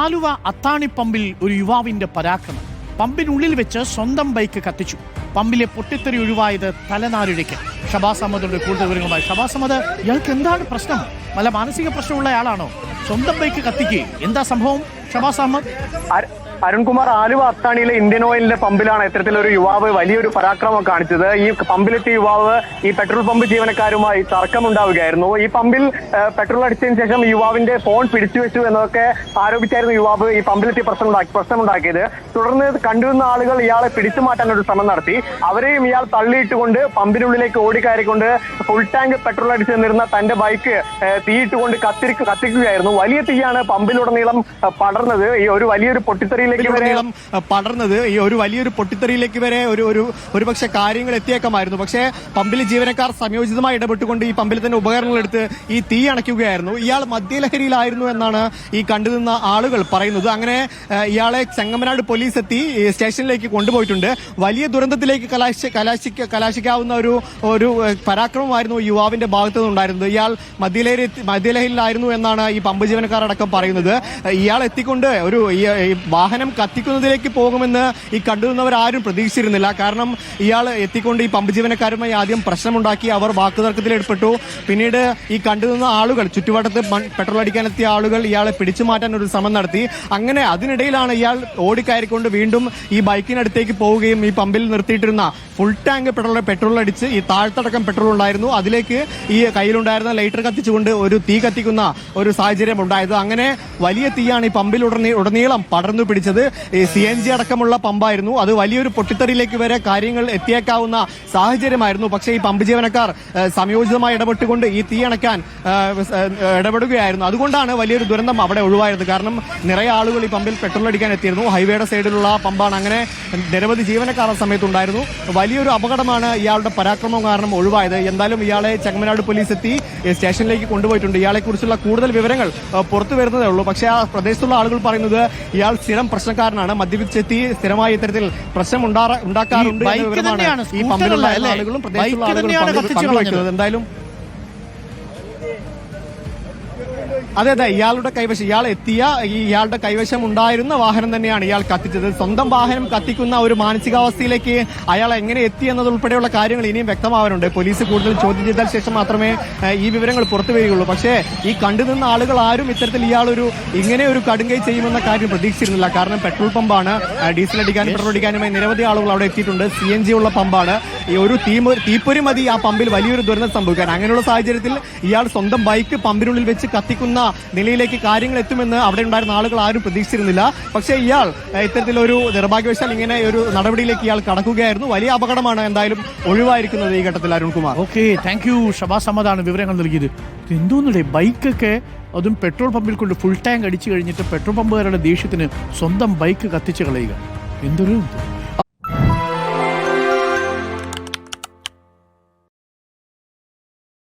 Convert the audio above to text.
ആലുവ അത്താണി പമ്പിൽ ഒരു യുവാവിന്റെ പരാക്രമം. പമ്പിനുള്ളിൽ വെച്ച് സ്വന്തം ബൈക്ക് കത്തിച്ചു. പമ്പിലെ പൊട്ടിത്തെറി ഒഴിവായത് തലനാരിഴയ്ക്ക്. ഷബാസ് അഹമ്മദുണ്ട് കൂടുതൽ വിവരങ്ങളുമായി. ഷബാസ് അഹമ്മദ്, ഇയാൾക്ക് എന്താണ് പ്രശ്നം? വല്ല മാനസിക പ്രശ്നമുള്ള ആളാണോ? സ്വന്തം ബൈക്ക് കത്തിക്കുക, എന്താ സംഭവം ഷബാസ് അഹമ്മദ്? അരുൺകുമാർ, ആലുവ അത്താണിയിലെ ഇന്ത്യൻ ഓയിലിന്റെ പമ്പിലാണ് ഇത്തരത്തിലൊരു യുവാവ് വലിയൊരു പരാക്രമം കാണിച്ചത്. ഈ പമ്പിലെത്തിയ യുവാവ് ഈ പെട്രോൾ പമ്പ് ജീവനക്കാരുമായി തർക്കമുണ്ടാവുകയായിരുന്നു. ഈ പമ്പിൽ പെട്രോൾ അടിച്ചതിന് ശേഷം യുവാവിന്റെ ഫോൺ പിടിച്ചു വെച്ചു എന്നൊക്കെ ആരോപിച്ചായിരുന്നു യുവാവ് ഈ പമ്പിലെത്തി പ്രശ്നമുണ്ടാക്കിയത്. തുടർന്ന് കണ്ടിരുന്ന ആളുകൾ ഇയാളെ പിടിച്ചു മാറ്റാൻ ഒരു ശ്രമം നടത്തി. അവരെയും ഇയാൾ തള്ളിയിട്ടുകൊണ്ട് പമ്പിനുള്ളിലേക്ക് ഓടിക്കയറിക്കൊണ്ട് ഫുൾ ടാങ്ക് പെട്രോൾ അടിച്ചു നിന്നിരുന്ന തന്റെ ബൈക്ക് തീയിട്ടുകൊണ്ട് കത്തിക്കുകയായിരുന്നു. വലിയ തീയാണ് പമ്പിലുടനീളം പടർന്നത്. ഈ ഒരു വലിയൊരു പൊട്ടിത്തെറിയിലേക്ക് ഈ ഒരു വലിയൊരു പൊട്ടിത്തെറിയിലേക്ക് വരെ ഒരുപക്ഷെ കാര്യങ്ങൾ എത്തിയേക്കാമായിരുന്നു. പക്ഷേ പമ്പിലെ ജീവനക്കാർ സംയോജിതമായി ഇടപെട്ടുകൊണ്ട് ഈ പമ്പിൽ തന്നെ ഉപകരണങ്ങൾ എടുത്ത് ഈ തീ അണയ്ക്കുകയായിരുന്നു. ഇയാൾ മദ്യലഹരിയിലായിരുന്നു എന്നാണ് ഈ കണ്ടുനിന്ന ആളുകൾ പറയുന്നത്. അങ്ങനെ ഇയാളെ ചെങ്ങമനാട് പോലീസ് എത്തി സ്റ്റേഷനിലേക്ക് കൊണ്ടുപോയിട്ടുണ്ട്. വലിയ ദുരന്തത്തിലേക്ക് കലാശിക്കാവുന്ന ഒരു പരാക്രമമായിരുന്നു യുവാവിന്റെ ഭാഗത്തു നിന്നുണ്ടായിരുന്നത്. ഇയാൾ മദ്യലഹരിയിലായിരുന്നു എന്നാണ് ഈ പമ്പ് ജീവനക്കാർ അടക്കം പറയുന്നത്. ഇയാൾ എത്തിക്കൊണ്ട് ഒരു വാഹനം കത്തിക്കുന്നതിലേക്ക് പോകുമെന്ന് ഈ കണ്ടുനിന്നവരാരും പ്രതീക്ഷിച്ചിരുന്നില്ല. കാരണം ഇയാൾ എത്തിക്കൊണ്ട് ഈ പമ്പ് ജീവനക്കാരുമായി ആദ്യം പ്രശ്നമുണ്ടാക്കി. അവർ വാക്കുതർക്കത്തിൽ ഏർപ്പെട്ടു. പിന്നീട് ഈ കണ്ടുനിന്ന ആളുകൾ, ചുറ്റുവട്ടത്ത് പെട്രോൾ അടിക്കാനെത്തിയ ആളുകൾ ഇയാളെ പിടിച്ചു മാറ്റാൻ ഒരു ശ്രമം നടത്തി. അങ്ങനെ അതിനിടയിലാണ് ഇയാൾ ഓടിക്കയറിക്കൊണ്ട് വീണ്ടും ഈ ബൈക്കിനടുത്തേക്ക് പോവുകയും ഈ പമ്പിൽ നിർത്തിയിട്ടിരുന്ന ഫുൾ ടാങ്ക് പെട്രോൾ അടിച്ച് ഈ താഴ്ത്തടക്കം പെട്രോൾ ഉണ്ടായിരുന്നു, അതിലേക്ക് ഈ കയ്യിലുണ്ടായിരുന്ന ലൈറ്റർ കത്തിച്ചുകൊണ്ട് ഒരു തീ കത്തിക്കുന്ന ഒരു സാഹചര്യം ഉണ്ടായത്. അങ്ങനെ വലിയ തീയാണ് ഈ പമ്പിൽ ഉടനീളം പടർന്നു പിടിച്ചത്. CNG അടക്കമുള്ള പമ്പായിരുന്നു. അത് വലിയൊരു പൊട്ടിത്തെറിയിലേക്ക് വരെ കാര്യങ്ങൾ എത്തിയേക്കാവുന്ന സാഹചര്യമായിരുന്നു. പക്ഷേ ഈ പമ്പ് ജീവനക്കാർ സംയോജിതമായി ഇടപെട്ടുകൊണ്ട് ഈ തീ അണയ്ക്കാൻ ഇടപെടുകയായിരുന്നു. അതുകൊണ്ടാണ് വലിയൊരു ദുരന്തം അവിടെ ഒഴിവായത്. കാരണം നിറയെ ആളുകൾ ഈ പമ്പിൽ പെട്രോൾ അടിക്കാൻ എത്തിയിരുന്നു. ഹൈവേയുടെ സൈഡിലുള്ള പമ്പാണ്. അങ്ങനെ നിരവധി ജീവനക്കാർ ആ സമയത്തുണ്ടായിരുന്നു. വലിയൊരു അപകടമാണ് ഇയാളുടെ പരാക്രമം കാരണം ഒഴിവായത്. എന്തായാലും ഇയാളെ ചെങ്ങമനാട് പോലീസ് എത്തി സ്റ്റേഷനിലേക്ക് കൊണ്ടുപോയിട്ടുണ്ട്. ഇയാളെ കുറിച്ചുള്ള കൂടുതൽ വിവരങ്ങൾ പുറത്തു വരുന്നതേ ഉള്ളൂ. പക്ഷേ ആ പ്രദേശത്തുള്ള ആളുകൾ പറയുന്നത് ഇയാൾ സ്ഥിരം പ്രശ്നക്കാരനാണ്, മദ്യപിച്ചെത്തി സ്ഥിരമായി ഇത്തരത്തിൽ പ്രശ്നം ഉണ്ടാക്കാറുണ്ട് എന്ന വിവരമാണ് ഈ പമ്പിലുള്ള ആളുകളും പ്രദേശത്തുള്ള ആളുകളും പങ്കുവയ്ക്കുന്നത്. എന്തായാലും അതെ, ഇയാളുടെ കൈവശം ഇയാളുടെ കൈവശം ഉണ്ടായിരുന്ന വാഹനം തന്നെയാണ് ഇയാൾ കത്തിച്ചത്. സ്വന്തം വാഹനം കത്തിക്കുന്ന ഒരു മാനസികാവസ്ഥയിലേക്ക് അയാൾ എങ്ങനെ എത്തി എന്നതുൾപ്പെടെയുള്ള കാര്യങ്ങൾ ഇനിയും വ്യക്തമാവാനുണ്ട്. പോലീസ് കൂടുതൽ ചോദ്യം ചെയ്താൽ ശേഷം മാത്രമേ ഈ വിവരങ്ങൾ പുറത്തു വരികയുള്ളൂ. പക്ഷേ ഈ കണ്ടുനിന്ന ആളുകൾ ആരും ഇത്തരത്തിൽ ഇങ്ങനെ ഒരു കടുങ്കൈ ചെയ്യുമെന്ന കാര്യം പ്രതീക്ഷിച്ചിരുന്നില്ല. കാരണം പെട്രോൾ പമ്പാണ്, ഡീസൽ അടിക്കാനും പെട്രോൾ അടിക്കാനുമായി നിരവധി ആളുകൾ അവിടെ എത്തിയിട്ടുണ്ട്. CNG ഉള്ള പമ്പാണ്. ഈ ഒരു തീപ്പൊരി മതി ആ പമ്പിൽ വലിയൊരു ദുരന്തം സംഭവിക്കാൻ. അങ്ങനെയുള്ള സാഹചര്യത്തിൽ ഇയാൾ സ്വന്തം ബൈക്ക് പമ്പിനുള്ളിൽ വെച്ച് കത്തിക്കുന്ന നിലയിലേക്ക് കാര്യങ്ങൾ എത്തുമെന്ന് അവിടെ ഉണ്ടായിരുന്ന ആളുകൾ ആരും പ്രതീക്ഷിച്ചിരുന്നില്ല. പക്ഷേ ഇയാൾ ഇത്തരത്തിലൊരു നിർഭാഗ്യവശാൽ ഇങ്ങനെ ഒരു നടപടിയിലേക്ക് ഇയാൾ കടക്കുകയായിരുന്നു. വലിയ അപകടമാണ് എന്തായാലും ഒഴിവായിരിക്കുന്നത് ഈ ഘട്ടത്തിൽ. Arunkumar, okay, thank you. Shabaz അഹമ്മദാണ് വിവരങ്ങൾ നൽകിയത്. എന്തോന്നില്ലേ, ബൈക്കൊക്കെ അതും പെട്രോൾ പമ്പിൽ കൊണ്ട് ഫുൾ ടാങ്ക് അടിച്ചു കഴിഞ്ഞിട്ട് പെട്രോൾ പമ്പുകാരുടെ ദേഷ്യത്തിന് സ്വന്തം ബൈക്ക് കത്തിച്ച് കളയുക. എന്തൊരു